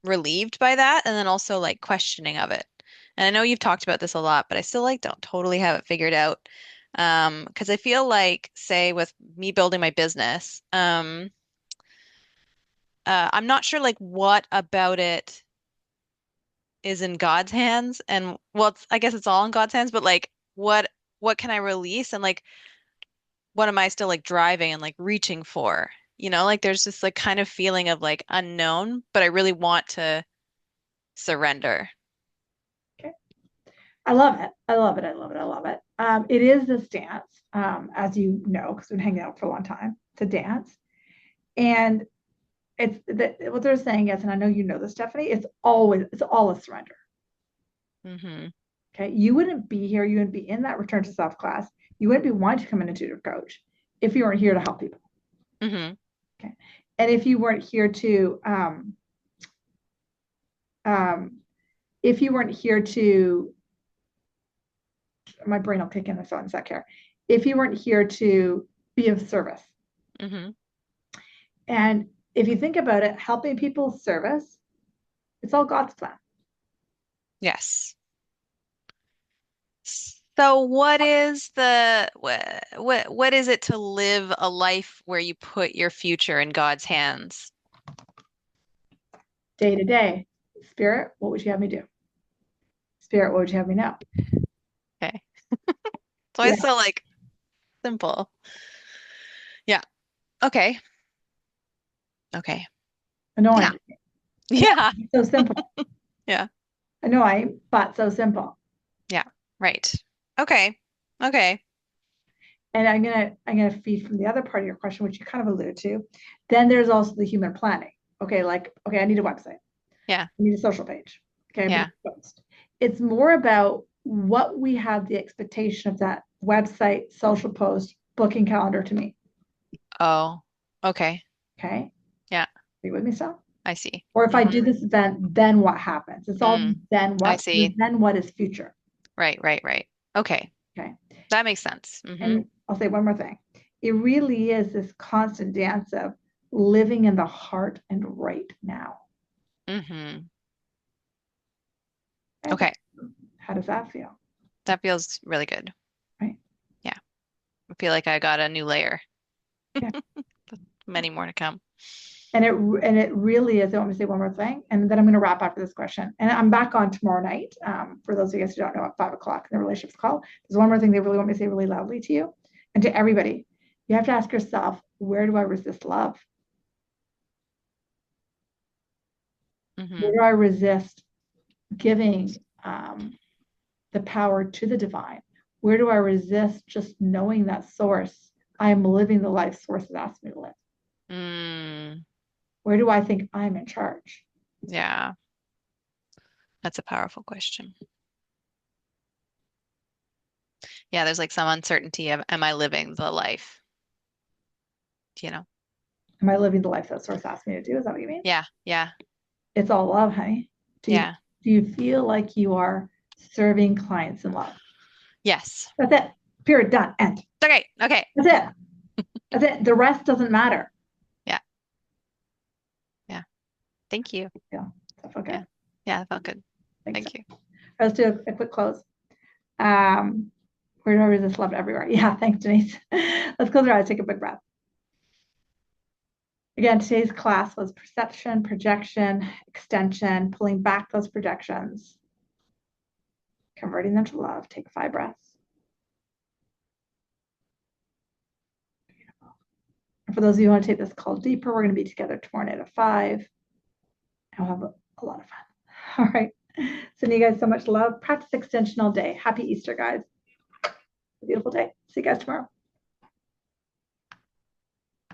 relieved by that and then also like questioning of it. And I know you've talked about this a lot, but I still like don't totally have it figured out. Because I feel like, say, with me building my business, I'm not sure like what about it is in God's hands, and well, I guess it's all in God's hands, but like what can I release, and like what am I still like driving and like reaching for? Like there's this like kind of feeling of like unknown, but I really want to surrender. Okay. I love it. I love it. I love it. I love it. It is this dance, as you know, because we've been hanging out for a long time. It's a dance. And what they're saying is, and I know you know this, Stephanie, it's all a surrender. Mm-hmm. Okay. You wouldn't be here, you wouldn't be in that return to self class. You wouldn't be wanting to come in intuitive coach if you weren't here to help people. Mm-hmm. Okay. And if you weren't here to, if you weren't here to, my brain will kick in this one sec here. If you weren't here to be of service. Mm-hmm. And if you think about it, helping people service, it's all God's plan. Yes. So what is what is it to live a life where you put your future in God's hands? Day to day. Spirit, what would you have me do? Spirit, what would you have me know? Okay. So Yeah. it's so like simple. Yeah. Okay. Okay. Yeah. Annoying. Yeah. So simple. Yeah. Annoying, but so simple. Yeah. Right. Okay. Okay. And I'm gonna feed from the other part of your question, which you kind of alluded to. Then there's also the human planning. Okay, like, okay, I need a website. Yeah. I need a social page. Okay, Yeah. post. It's more about what we have the expectation of that website, social post, booking calendar to me. Oh. Okay. Okay. Yeah. Are you with me, still? I see. Or if I Mm-hmm. do this event, then what happens? It's all then I what. see. Then what is future? Right. Okay. Okay. That makes sense. Mm-hmm. And I'll say one more thing. It really is this constant dance of living in the heart and right now. Mm-hmm. Okay. Okay. How does that feel? That feels really good. Right. Yeah. I feel like I got a new layer. Yeah. Many more to come. And it really is. I want to say one more thing, and then I'm going to wrap up for this question. And I'm back on tomorrow night. For those of you guys who don't know, at 5 o'clock in the relationships call. There's one more thing they really want me to say really loudly to you and to everybody. You have to ask yourself, where do I resist love? Mm-hmm. Where do I resist giving the power to the divine? Where do I resist just knowing that source? I am living the life source has asked me to live. Mm, Where do I think I'm in charge? yeah. That's a powerful question. Yeah, there's like some uncertainty of am I living the life? You know? Am I living the life that source asked me to do? Is that what you mean? Yeah, yeah, It's all love, honey. yeah. Do you feel like you are serving clients in love? Yes. That's it. Period. Done. End. Okay, okay. That's it. That's it. The rest doesn't matter. Yeah, yeah. Thank you. Yeah. That felt good. Yeah, yeah, that felt good. Thanks. Thank you. Let's do a quick close. Where do I resist love everywhere? Yeah, thanks, Denise. Let's close our eyes, take a big breath. Again, today's class was perception, projection, extension, pulling back those projections, converting them to love. Take 5 breaths. And for those of you who want to take this call deeper, we're going to be together tomorrow night at 5. And we'll have a lot of fun. All right. Sending you guys so much love. Practice extension all day. Happy Easter, guys. Beautiful day. See you guys tomorrow.